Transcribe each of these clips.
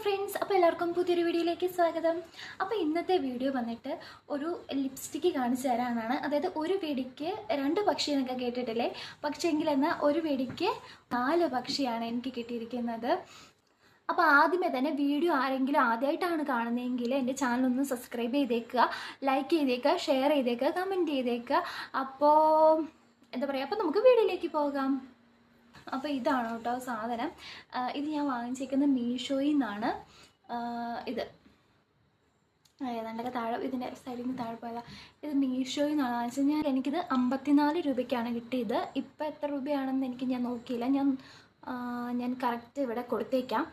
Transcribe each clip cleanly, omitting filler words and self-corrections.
Friends, അപ്പോൾ എല്ലാവർക്കും പുതിയൊരു വീഡിയോയിലേക്ക് സ്വാഗതം. അപ്പോൾ ഇന്നത്തെ വീഡിയോ വന്നിട്ട് ഒരു ലിപ്സ്റ്റിക്ക് കാണിച്ചു തരാനാണ്. അതായത് ഒരു വെടിക്ക് 2 പക്ഷി എന്നൊക്കെ കേട്ടിട്ടില്ലേ, പക്ഷേങ്കിൽ എന്നാൽ ഒരു വെടിക്ക് 4 പക്ഷിയാണ് എനിക്ക് കിട്ടിയിരിക്കുന്നത്. അപ്പോൾ ആദ്യമേ തന്നെ വീഡിയോ ആരെങ്കിലും ആദ്യമായിട്ടാണ് കാണുന്നതെങ്കിൽ എൻ്റെ ചാനലൊന്ന് സബ്സ്ക്രൈബ് ചെയ്തേക്കുക, ലൈക്ക് ചെയ്തേക്കുക, ഷെയർ ചെയ്തേക്കുക, കമൻറ്റ് ചെയ്തേക്കുക. അപ്പോൾ എന്താ പറയുക, അപ്പോൾ നമുക്ക് വീഡിയോയിലേക്ക് പോകാം. അപ്പോൾ ഇതാണ് കേട്ടോ സാധനം. ഇത് ഞാൻ വാങ്ങിച്ചേക്കുന്നത് മീഷോയിൽ നിന്നാണ്. ഇത് ഏതാണ്ടൊക്കെ താഴെ ഇതിൻ്റെ സൈഡിൽ നിന്ന് താഴെ പോയതാണ്. ഇത് മീഷോയിൽ നിന്നാണ് വാങ്ങിച്ചത്. എനിക്കിത് 54 രൂപയ്ക്കാണ് കിട്ടിയത്. ഇപ്പോൾ എത്ര രൂപയാണെന്ന് ഞാൻ നോക്കിയില്ല. ഞാൻ കറക്റ്റ് ഇവിടെ കൊടുത്തേക്കാം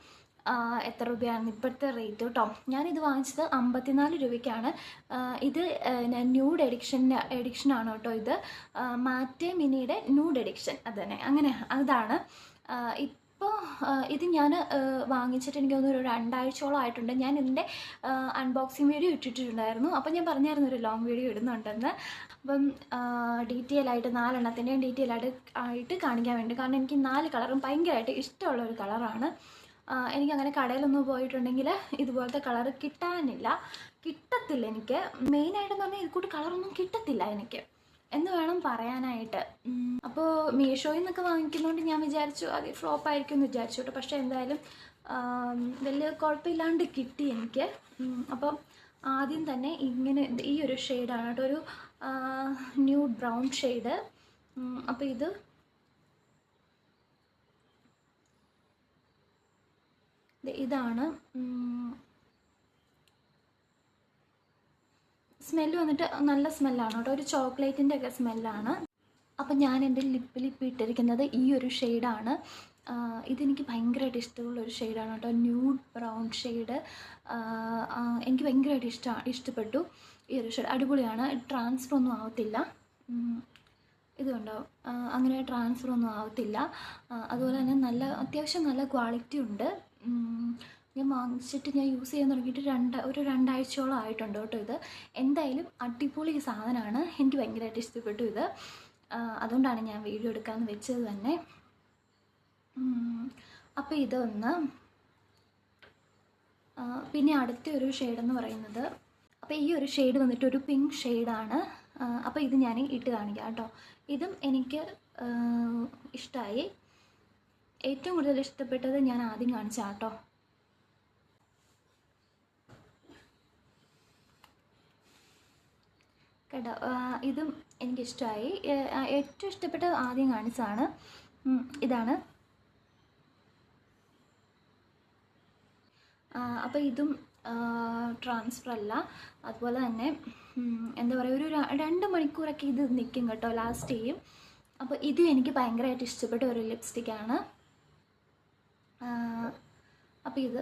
എത്ര രൂപയാണെന്ന് ഇപ്പോഴത്തെ റേറ്റ് കേട്ടോ. ഞാനിത് വാങ്ങിച്ചത് 54 രൂപയ്ക്കാണ്. ഇത് ന്യൂഡ് എഡിക്ഷനാണ് കേട്ടോ. ഇത് മാറ്റേ മിനിയുടെ ന്യൂഡ് എഡിക്ഷൻ അത് തന്നെ, അങ്ങനെ അതാണ്. ഇപ്പോൾ ഇത് ഞാൻ വാങ്ങിച്ചിട്ട് എനിക്ക് തോന്നുന്നു ഒരു 2 ആഴ്ചയോളം ആയിട്ടുണ്ട്. ഞാൻ ഇതിൻ്റെ അൺബോക്സിങ് വീഡിയോ ഇട്ടിട്ടുണ്ടായിരുന്നു. അപ്പോൾ ഞാൻ പറഞ്ഞായിരുന്നു ഒരു ലോങ് വീഡിയോ ഇടുന്നുണ്ടെന്ന്. അപ്പം ഡീറ്റെയിൽ ആയിട്ട് 4 എണ്ണത്തിൻ്റെയും ഡീറ്റെയിൽ ആയിട്ട് കാണിക്കാൻ വേണ്ടി, കാരണം എനിക്ക് 4 കളറും ഭയങ്കരമായിട്ട് ഇഷ്ടമുള്ളൊരു കളറാണ്. എനിക്കങ്ങനെ കടയിലൊന്നും പോയിട്ടുണ്ടെങ്കിൽ ഇതുപോലത്തെ കളറ് കിട്ടത്തില്ല എനിക്ക്. മെയിനായിട്ടെന്ന് പറഞ്ഞാൽ ഇത് കൂട്ട് കളറൊന്നും കിട്ടത്തില്ല എനിക്ക് എന്ന് വേണം പറയാനായിട്ട്. അപ്പോൾ മീഷോയിൽ നിന്നൊക്കെ വാങ്ങിക്കുന്നതുകൊണ്ട് ഞാൻ വിചാരിച്ചു അത് ഫ്ലോപ്പ് ആയിരിക്കും എന്ന് വിചാരിച്ചു കേട്ടോ. പക്ഷേ എന്തായാലും വലിയ കുഴപ്പമില്ലാണ്ട് കിട്ടി എനിക്ക്. അപ്പം ആദ്യം തന്നെ ഇങ്ങനെ ഈ ഒരു ഷെയ്ഡാണ് കേട്ടോ, ഒരു ന്യൂഡ് ബ്രൗൺ ഷെയ്ഡ്. അപ്പോൾ ഇതാണ്. സ്മെല്ല് വന്നിട്ട് നല്ല സ്മെല്ലാണ് കേട്ടോ, ഒരു ചോക്ലേറ്റിൻ്റെ ഒക്കെ സ്മെല്ലാണ്. അപ്പം ഞാൻ എൻ്റെ ലിപ്പിൽ ഇപ്പോൾ ഇട്ടിരിക്കുന്നത് ഈ ഒരു ഷെയ്ഡാണ്. ഇതെനിക്ക് ഭയങ്കരമായിട്ട് ഇഷ്ടമുള്ളൊരു ഷെയ്ഡാണ് കേട്ടോ, ന്യൂഡ് ബ്രൗൺ ഷെയ്ഡ്. എനിക്ക് ഭയങ്കരമായിട്ട് ഇഷ്ടപ്പെട്ടു ഈ ഒരു ഷെയ്ഡ്. അടിപൊളിയാണ്, ട്രാൻസ്ഫർ ഒന്നും ആവത്തില്ല. ഇതുണ്ടാവും, അങ്ങനെ ട്രാൻസ്ഫർ ഒന്നും ആവത്തില്ല. അതുപോലെ തന്നെ അത്യാവശ്യം നല്ല ക്വാളിറ്റി ഉണ്ട്. ഞാൻ വാങ്ങിച്ചിട്ട് ഞാൻ യൂസ് ചെയ്യാൻ തുടങ്ങിയിട്ട് ഒരു 2 ആഴ്ചയോളം ആയിട്ടുണ്ട് കേട്ടോ. ഇത് എന്തായാലും അടിപൊളി സാധനമാണ്, എനിക്ക് ഭയങ്കരമായിട്ട് ഇഷ്ടപ്പെട്ടു ഇത്. അതുകൊണ്ടാണ് ഞാൻ വീഡിയോ എടുക്കാമെന്ന് വെച്ചത് തന്നെ. അപ്പോൾ ഇതൊന്ന്, പിന്നെ അടുത്ത ഒരു ഷെയ്ഡെന്ന് പറയുന്നത്, അപ്പോൾ ഈ ഒരു ഷെയ്ഡ് വന്നിട്ട് ഒരു പിങ്ക് ഷെയ്ഡാണ്. അപ്പോൾ ഇത് ഞാൻ ഇട്ട് കാണിക്കാം കേട്ടോ. ഇതും എനിക്ക് ഇഷ്ടമായി. ഏറ്റവും കൂടുതൽ ഇഷ്ടപ്പെട്ടത് ഞാൻ ആദ്യം കാണിച്ച കേട്ടോ. കേട്ടോ, ഇതും എനിക്കിഷ്ടമായി. ഏറ്റവും ഇഷ്ടപ്പെട്ടത് ആദ്യം കാണിച്ചതാണ്. ഇതാണ്. അപ്പോൾ ഇതും ട്രാൻസ്ഫർ അല്ല. അതുപോലെ തന്നെ എന്താ പറയുക, ഒരു 2 മണിക്കൂറൊക്കെ ഇത് നിൽക്കും കേട്ടോ, ലാസ്റ്റ് ചെയ്യും. അപ്പോൾ ഇതും എനിക്ക് ഭയങ്കരമായിട്ട് ഇഷ്ടപ്പെട്ട ഒരു ലിപ്സ്റ്റിക്കാണ്. അപ്പോൾ ഇത്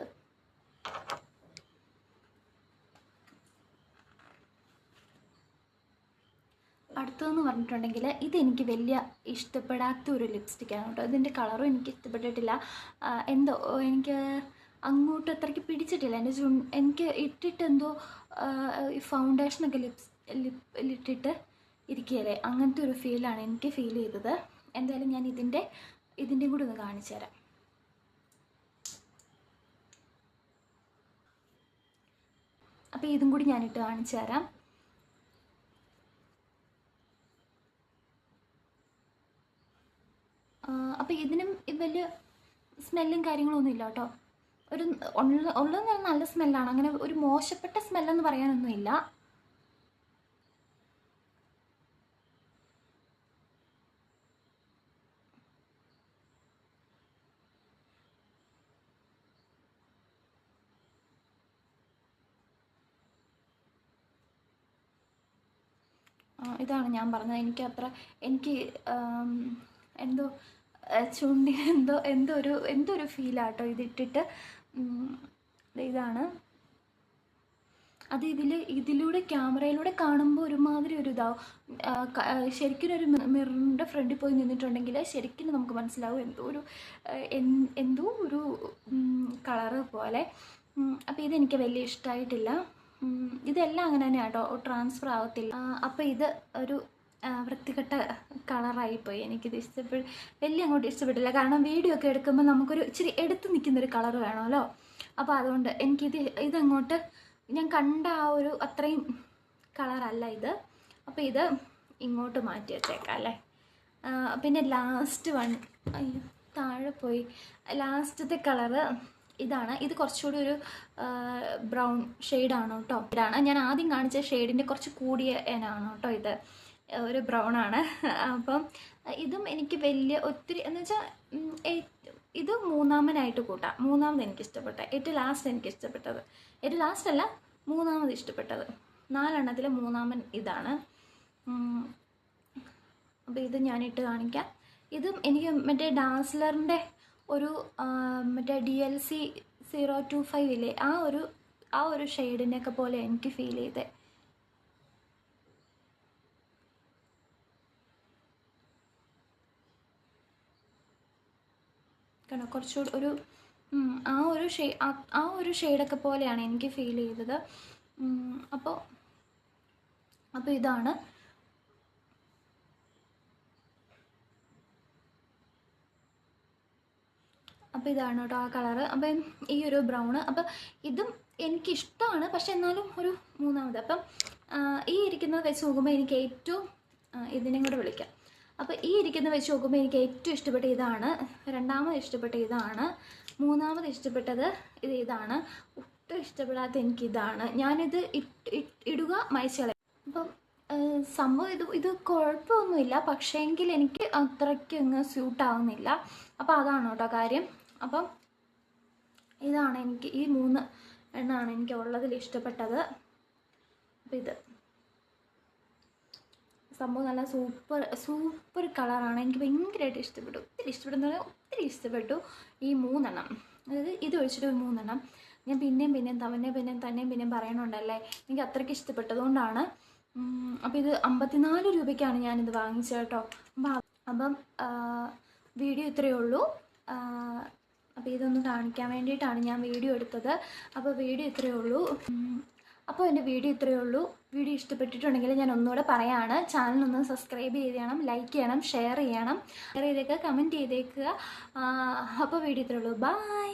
അടുത്തതെന്ന് പറഞ്ഞിട്ടുണ്ടെങ്കിൽ ഇതെനിക്ക് വലിയ ഇഷ്ടപ്പെടാത്ത ഒരു ലിപ്സ്റ്റിക്കാണ് കേട്ടോ. ഇതിൻ്റെ കളറും എനിക്ക് ഇഷ്ടപ്പെട്ടിട്ടില്ല. എന്തോ എനിക്ക് അങ്ങോട്ട് അത്രയ്ക്ക് പിടിച്ചിട്ടില്ല. എനിക്ക് ഇട്ടിട്ട് എന്തോ ഫൗണ്ടേഷനൊക്കെ ലിപ്പിലിട്ടിട്ട് ഇരിക്കുകയല്ലേ, അങ്ങനത്തെ ഒരു ഫീലാണ് എനിക്ക് ഫീൽ ചെയ്തത്. എന്തായാലും ഞാൻ ഇതിൻ്റെ കൂടെ ഒന്ന് കാണിച്ചു തരാം. അപ്പോൾ ഇതും കൂടി ഞാനിട്ട് കാണിച്ചു തരാം. അപ്പോൾ ഇതിനും വലിയ സ്മെല്ലും കാര്യങ്ങളൊന്നും ഇല്ല കേട്ടോ. ഉള്ളത് നല്ല സ്മെല്ലാണ്, അങ്ങനെ ഒരു മോശപ്പെട്ട സ്മെല്ലെന്ന് പറയാനൊന്നുമില്ല. ഇതാണ് ഞാൻ പറഞ്ഞത്. എനിക്ക് എന്തോ ചുണ്ടിന് എന്തോ ഒരു ഫീലാട്ടോ ഇതിട്ടിട്ട്. ഇതാണ് അത്. ഇതിലൂടെ ക്യാമറയിലൂടെ കാണുമ്പോൾ ഒരുമാതിരി ഒരു ഇതാവും. ശരിക്കും ഒരു മിററിൻ്റെ ഫ്രണ്ടിൽ പോയി നിന്നിട്ടുണ്ടെങ്കിൽ ശരിക്കും നമുക്ക് മനസ്സിലാവും എന്തോ ഒരു കളറ് പോലെ. അപ്പോൾ ഇതെനിക്ക് വലിയ ഇഷ്ടമായിട്ടില്ല. ഇതെല്ലാം അങ്ങനെ തന്നെയാണ് കേട്ടോ, ട്രാൻസ്ഫർ ആവത്തില്ല. അപ്പോൾ ഇത് ഒരു വൃത്തികെട്ട കളറായിപ്പോയി. എനിക്കിത് വലിയ അങ്ങോട്ട് ഇഷ്ടപ്പെട്ടില്ല. കാരണം വീഡിയോ ഒക്കെ എടുക്കുമ്പോൾ നമുക്കൊരു ഇച്ചിരി എടുത്ത് നിൽക്കുന്നൊരു കളർ വേണമല്ലോ. അപ്പോൾ അതുകൊണ്ട് ഇതങ്ങോട്ട് ഞാൻ കണ്ട ആ ഒരു അത്രയും കളറല്ല ഇത്. അപ്പോൾ ഇത് ഇങ്ങോട്ട് മാറ്റി വെച്ചേക്കാം അല്ലേ. പിന്നെ ലാസ്റ്റ് വൺ, അയ്യോ താഴെ പോയി, ലാസ്റ്റത്തെ കളറ് ഇതാണ്. ഇത് കുറച്ചുകൂടി ഒരു ബ്രൗൺ ഷെയ്ഡാണ് കേട്ടോ. ഇതാണ് ഞാൻ ആദ്യം കാണിച്ച ഷെയ്ഡിൻ്റെ കുറച്ച് കൂടിയ ഇനാണ് കേട്ടോ. ഇത് ഒരു ബ്രൗൺ ആണ്. അപ്പം ഇതും എനിക്ക് വലിയ ഒത്തിരി എന്ന് വെച്ചാൽ ഇത് മൂന്നാമനായിട്ട് കൂട്ടാം. മൂന്നാമത് എനിക്കിഷ്ടപ്പെട്ട, ഏറ്റവും ലാസ്റ്റ് എനിക്കിഷ്ടപ്പെട്ടത്, ഏറ്റവും ലാസ്റ്റ് അല്ല മൂന്നാമത് ഇഷ്ടപ്പെട്ടത്, 4 എണ്ണത്തിലെ മൂന്നാമൻ ഇതാണ്. അപ്പോൾ ഇത് ഞാനിട്ട് കാണിക്കാം. ഇതും എനിക്ക് മറ്റേ ഡാസ്ലറിൻ്റെ ഒരു മറ്റേ DLC 025 ഇല്ലേ, ആ ഒരു ഷെയ്ഡിനൊക്കെ പോലെ എനിക്ക് ഫീൽ ചെയ്തേ. കാരണം കുറച്ചുകൂടി ഒരു ആ ഒരു ഷെയ്ഡൊക്കെ പോലെയാണ് എനിക്ക് ഫീൽ ചെയ്തത്. അപ്പോൾ ഇതാണ്. അപ്പോൾ ഇതാണ് കേട്ടോ ആ കളറ്. അപ്പം ഈ ഒരു ബ്രൗണ്, അപ്പം ഇതും എനിക്കിഷ്ടമാണ്, പക്ഷെ എന്നാലും ഒരു മൂന്നാമത്. അപ്പം ഈ ഇരിക്കുന്നത് വെച്ച് നോക്കുമ്പോൾ എനിക്ക് ഏറ്റവും ഇതിനെയും കൂടെ വിളിക്കാം. അപ്പോൾ ഈ ഇരിക്കുന്നത് വെച്ച് നോക്കുമ്പോൾ എനിക്ക് ഏറ്റവും ഇഷ്ടപ്പെട്ട ഇതാണ്, രണ്ടാമത് ഇഷ്ടപ്പെട്ട ഇതാണ്, മൂന്നാമത് ഇഷ്ടപ്പെട്ടത് ഇതാണ്, ഒട്ടും ഇഷ്ടപ്പെടാത്ത എനിക്കിതാണ്. ഞാനിത് ഇടുക മയച്ചളയും. അപ്പം സംഭവം ഇത് കുഴപ്പമൊന്നുമില്ല, പക്ഷേങ്കിൽ എനിക്ക് അത്രയ്ക്ക് അങ്ങ് സ്യൂട്ടാവുന്നില്ല. അപ്പോൾ അതാണ് കേട്ടോ കാര്യം. അപ്പം ഇതാണ് എനിക്ക്, ഈ 3 എണ്ണമാണ് എനിക്ക് ഉള്ളതിൽ ഇഷ്ടപ്പെട്ടത്. അപ്പം ഇത് സംഭവം നല്ല സൂപ്പർ കളറാണ്. എനിക്ക് ഭയങ്കരമായിട്ട് ഇഷ്ടപ്പെട്ടു, ഒത്തിരി ഇഷ്ടപ്പെട്ടു ഈ 3 എണ്ണം. അതായത് ഇത് ഒഴിച്ചിട്ട് 3 എണ്ണം ഞാൻ പിന്നെയും പറയണുണ്ടല്ലേ, എനിക്ക് അത്രയ്ക്ക് ഇഷ്ടപ്പെട്ടതുകൊണ്ടാണ്. അപ്പോൾ ഇത് 54 രൂപയ്ക്കാണ് ഞാനിത് വാങ്ങിച്ചത് കേട്ടോ. അപ്പം വീഡിയോ ഇത്രയേ ഉള്ളൂ. അപ്പോൾ ഇതൊന്ന് കാണിക്കാൻ വേണ്ടിയിട്ടാണ് ഞാൻ വീഡിയോ എടുത്തത്. അപ്പോൾ വീഡിയോ ഇത്രയേ ഉള്ളൂ. അപ്പോൾ എൻ്റെ വീഡിയോ ഇത്രയേ ഉള്ളൂ. വീഡിയോ ഇഷ്ടപ്പെട്ടിട്ടുണ്ടെങ്കിൽ ഞാൻ ഒന്നുകൂടെ പറയാണ്, ചാനലൊന്ന് സബ്സ്ക്രൈബ് ചെയ്യണം, ലൈക്ക് ചെയ്യണം, ഷെയർ ചെയ്തേക്കുക, കമൻറ്റ് ചെയ്തേക്കുക. അപ്പോൾ വീഡിയോ ഇത്രയേ ഉള്ളൂ. ബൈ.